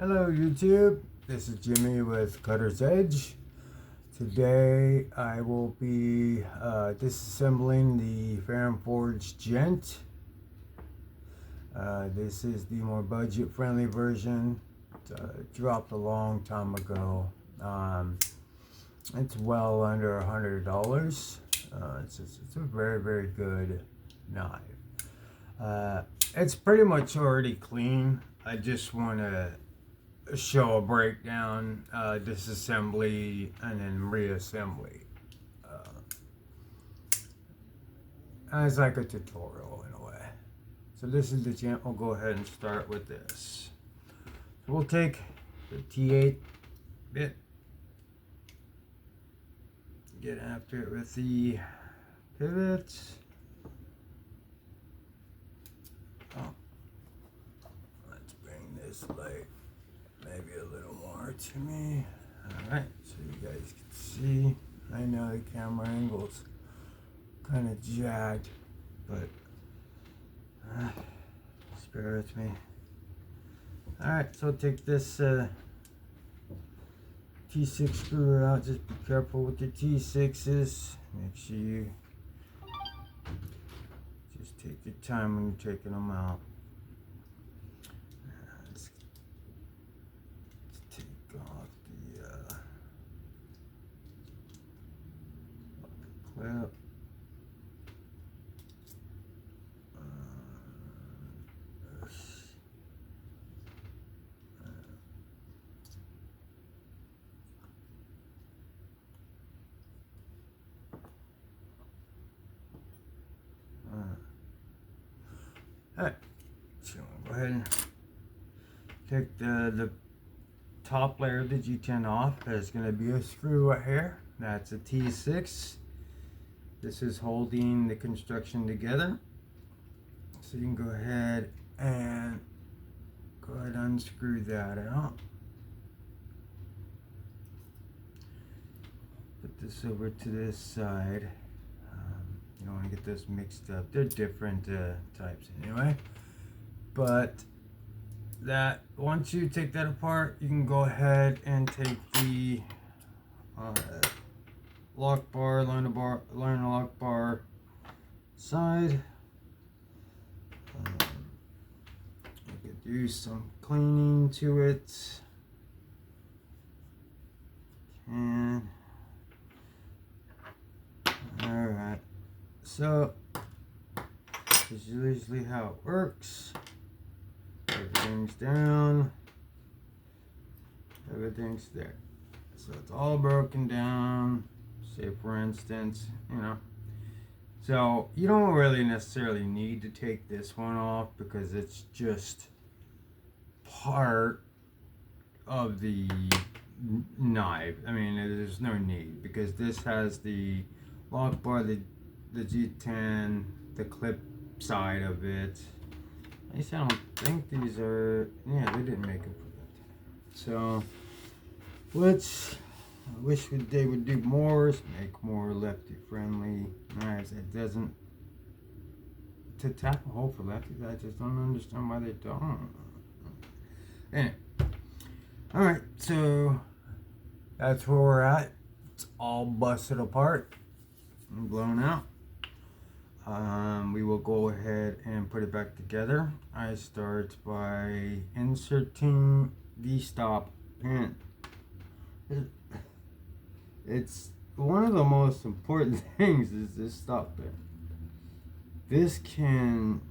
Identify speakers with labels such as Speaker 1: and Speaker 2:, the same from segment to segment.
Speaker 1: Hello YouTube, this is Jimmy with Cutter's Edge. Today I will be disassembling the Ferrum Forge Gent. This is the more budget friendly version. Dropped a long time ago. It's well under $100. It's a very good knife. It's pretty much already clean. I just want to show a breakdown, disassembly, and then reassembly. It's like a tutorial in a way. So this is the Gent. We'll go ahead and start with this. So we'll take the T8 bit, get after it with the pivots. Let's bring this light maybe a little more to me. Alright, so you guys can see. I know the camera angle's kind of jagged, but just bear with me. Alright, so take this T6 screw out. Just be careful with the T6s. Make sure you just take your time when you're taking them out. Well, alright, so go ahead and take the top layer of the G10 off. There's going to be a screw right here. That's a T6. This is holding the construction together. So you can go ahead and unscrew that out. Put this over to this side. You don't want to get those mixed up. They're different types anyway. But that once you take that apart, you can go ahead and take the lock bar, line of lock bar side. You could do some cleaning to it. And alright, so this is usually how it works. Everything's down, everything's there. So it's all broken down. Say for instance, so you don't really necessarily need to take this one off because it's just part of the knife. I mean, there's no need because this has the lock bar, the G10, the clip side of it. At least I don't think these are, yeah, they didn't make them for that. So I wish they would do more, make more lefty friendly knives. It doesn't, to tap a hole for lefties, I just don't understand why they don't. Anyway, alright, so that's where we're at. It's all busted apart and blown out. We will go ahead and put it back together. I start by inserting the stop pin. It's one of the most important things is this stop pin. This can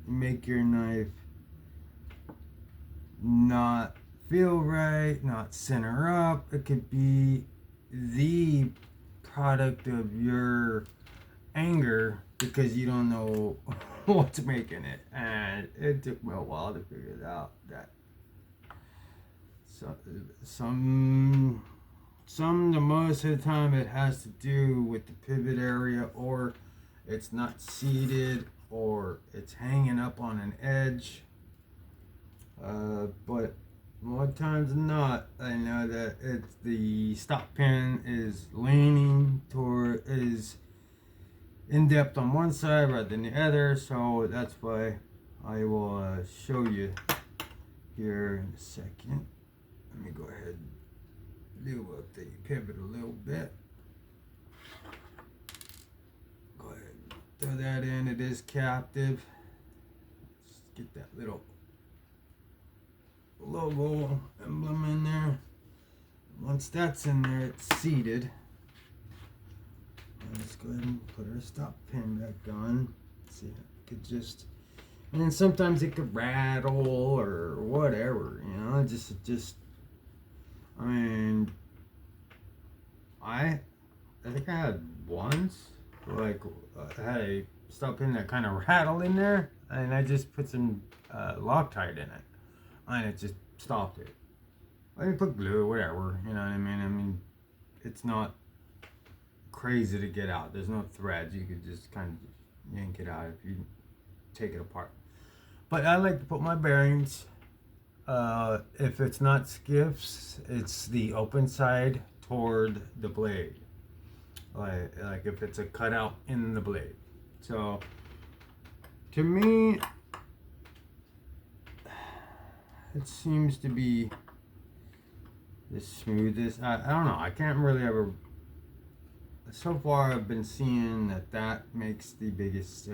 Speaker 1: make your knife not feel right, not center up. It could be the product of your anger because you don't know what's making it, and it took me a while to figure it out. That the most of the time it has to do with the pivot area, or it's not seated, or it's hanging up on an edge. But more times than not, I know that it's the stop pin is leaning toward, is in depth on one side rather than the other, so that's why I will show you here in a second. Let me go ahead and lube up the pivot a little bit. Go ahead and throw that in. It is captive. Just get that little logo emblem in there. Once that's in there, it's seated. Let's go ahead and put our stop pin back on. See, it could just, and then sometimes it could rattle or whatever, you know. Just. I mean, I think I had once, like, I had a stop pin that kind of rattled in there, and I just put some Loctite in it, and it just stopped it. I mean, put glue, whatever, you know what I mean? I mean, it's not crazy to get out. There's no threads. You could just kind of yank it out if you take it apart. But I like to put my bearings, if it's not skiffs, it's the open side toward the blade. Like if it's a cutout in the blade. So, to me, it seems to be the smoothest. I don't know. I can't really ever. So far, I've been seeing that makes the biggest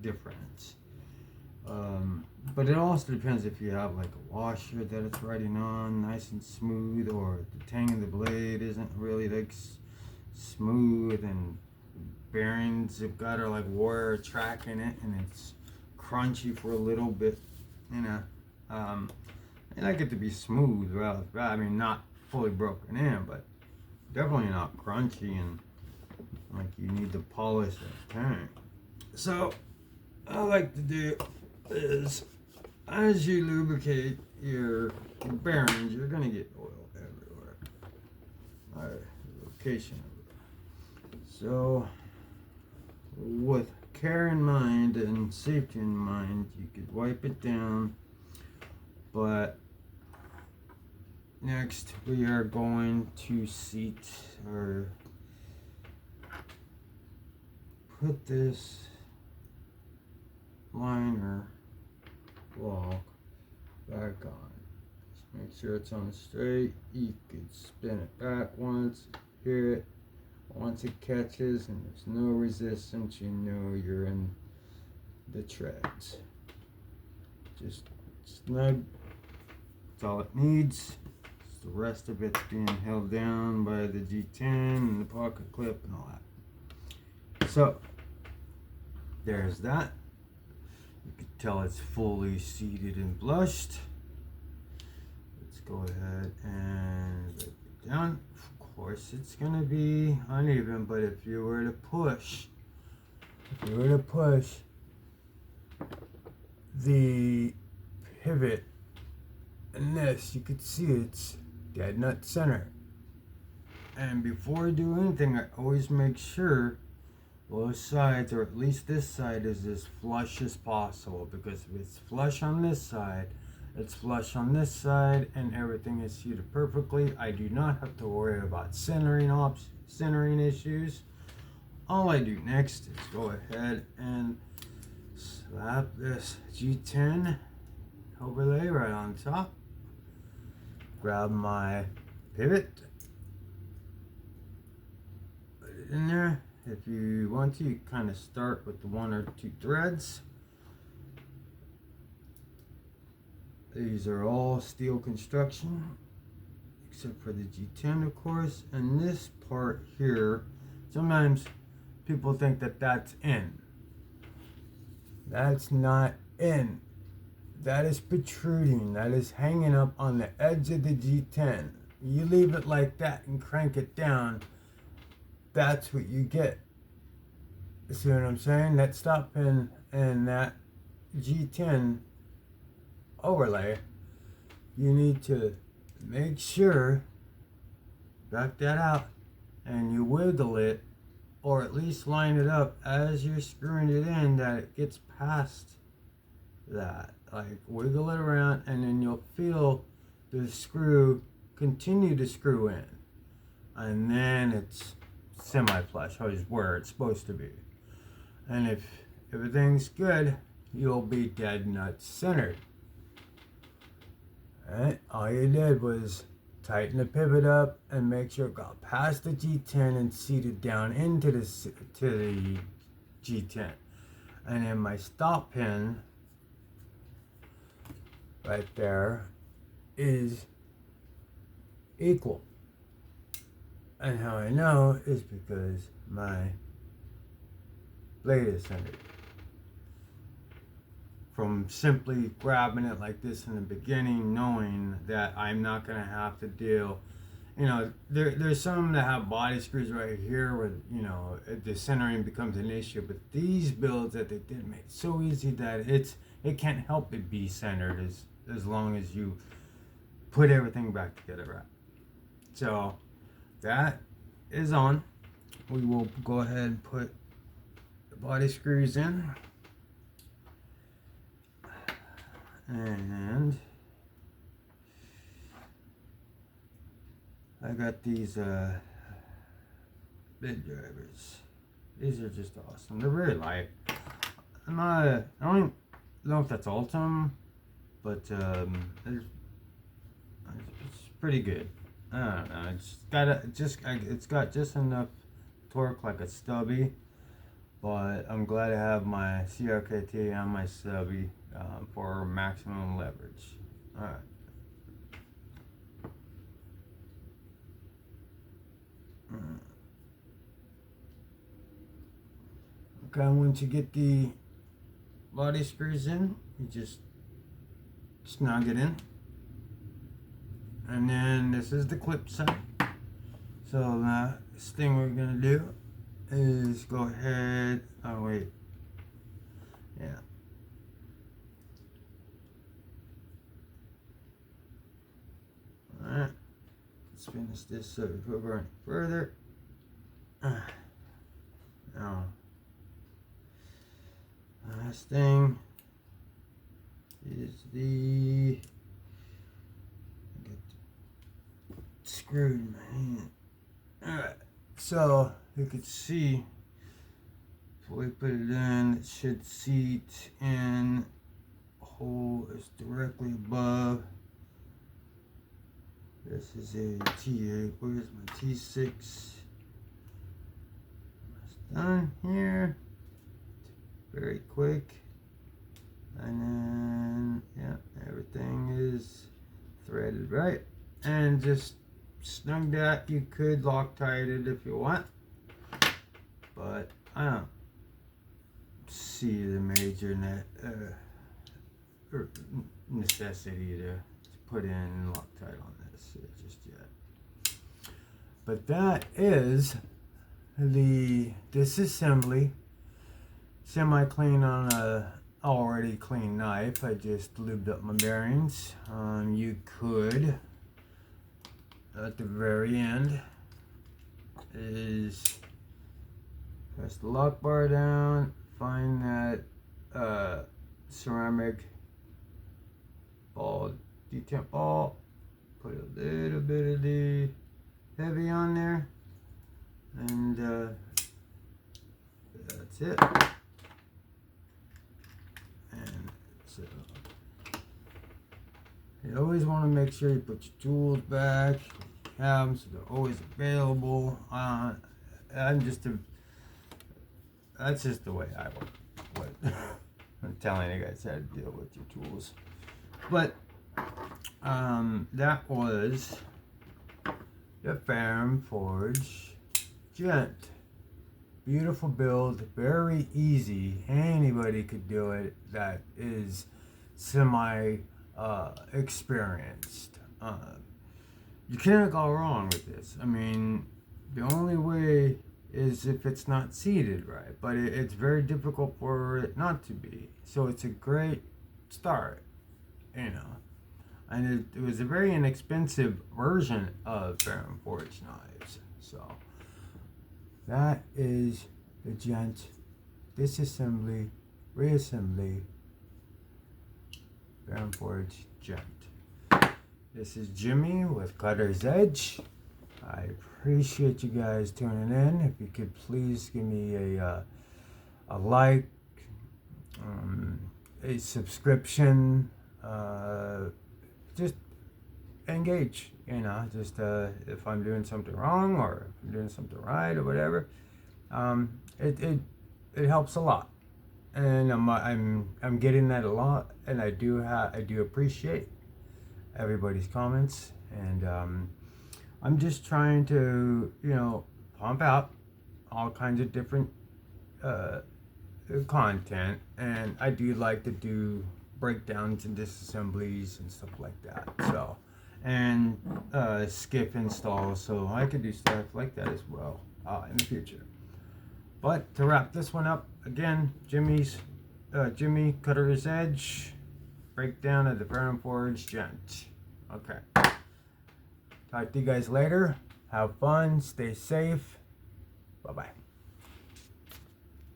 Speaker 1: difference. But it also depends if you have like a washer that it's riding on, nice and smooth, or the tang of the blade isn't really like smooth, and bearings have got to like wire a track in it, and it's crunchy for a little bit, you know. I like it to be smooth, well, I mean, not fully broken in, but definitely not crunchy and like you need to polish that tank. So, I like to do is, as you lubricate your bearings, you're going to get oil everywhere. Alright, location. So, with care in mind and safety in mind, you could wipe it down. But next, we are going to seat or put this liner block back on. Just make sure it's on straight. You could spin it back once, hear it. Once it catches and there's no resistance, you know you're in the treads. Just snug. That's all it needs. Just the rest of it's being held down by the G10 and the pocket clip and all that. So there's that. You can tell it's fully seated and blushed. Let's go ahead and break it down. Of course, it's gonna be uneven, but if you were to push, the pivot in this, you could see it's dead nut center. And before I do anything, I always make sure both sides, or at least this side, is as flush as possible, because if it's flush on this side, it's flush on this side, and everything is seated perfectly. I do not have to worry about centering issues. All I do next is go ahead and slap this G10 overlay right on top. Grab my pivot, put it in there. If you want to, you kind of start with the 1 or 2 threads. These are all steel construction, except for the G10, of course. And this part here, sometimes people think that that's in. That's not in. That is protruding. That is hanging up on the edge of the G10. You leave it like that and crank it down, that's what you get. See what I'm saying? That stop pin and that G10 overlay, you need to make sure, back that out, and you wiggle it, or at least line it up as you're screwing it in, that it gets past that. Like, wiggle it around, and then you'll feel the screw continue to screw in, and then it's semi-flush, where it's supposed to be. And if everything's good, you'll be dead nut centered. Right? All you did was tighten the pivot up and make sure it got past the G10 and seated down into the G10. And then my stop pin right there is equal. And how I know is because my blade is centered. From simply grabbing it like this in the beginning, knowing that I'm not going to have to deal, there's some that have body screws right here where, the centering becomes an issue, but these builds that they did make it so easy that it can't help it be centered as long as you put everything back together right. So that is on. We will go ahead and put the body screws in. And I got these bit drivers. These are just awesome. They're very light. I don't know if that's Ultim, but it's pretty good. I don't know. It's got just enough torque like a stubby, but I'm glad to have my CRKT on my stubby for maximum leverage. All right. Okay, once you get the body screws in, you just snug it in. And then this is the clip side. So the next thing we're gonna do is go ahead, oh wait, yeah. Alright, let's finish this so we go any further. Now, last thing is the screw in my hand. Alright, so you can see if we put it in, it should seat in a hole is directly above. This is a T8. Where's my T6? It's done here. Very quick. And then, yeah, everything is threaded right. And just snug that. You could Loctite it if you want. But I don't see the major necessity to put in Loctite on this just yet. But that is the Disassembly semi-clean on a already clean knife. I just lubed up my bearings. You could, at the very end, is press the lock bar down, find that ceramic ball, detemp ball, put a little bit of the heavy on there, and that's it. And so you always want to make sure you put your tools back, have them so they're always available. That's just the way I work. I'm telling you guys how to deal with your tools. But that was the Ferrum Forge Gent. Beautiful build, very easy. Anybody could do it that is semi experienced. You can't go wrong with this. I mean, the only way is if it's not seated right, but it's very difficult for it not to be. So it's a great start, and it was a very inexpensive version of Ferrum Forge knives. So that is the Gent Disassembly, Reassembly Ferrum Forge Gent. This is Jimmy with Cutter's Edge. I appreciate you guys tuning in. If you could please give me a like, a subscription, just engage. You know, just if I'm doing something wrong or if I'm doing something right or whatever, it helps a lot, and I'm getting that a lot, and I do appreciate everybody's comments, and I'm just trying to pump out all kinds of different content, and I do like to do breakdowns and disassemblies and stuff like that. So, and skip installs, so I could do stuff like that as well in the future. But to wrap this one up, again, Jimmy Cutter's Edge breakdown of the Ferrum Forge Gent. Okay. Talk to you guys later. Have fun. Stay safe. Bye bye.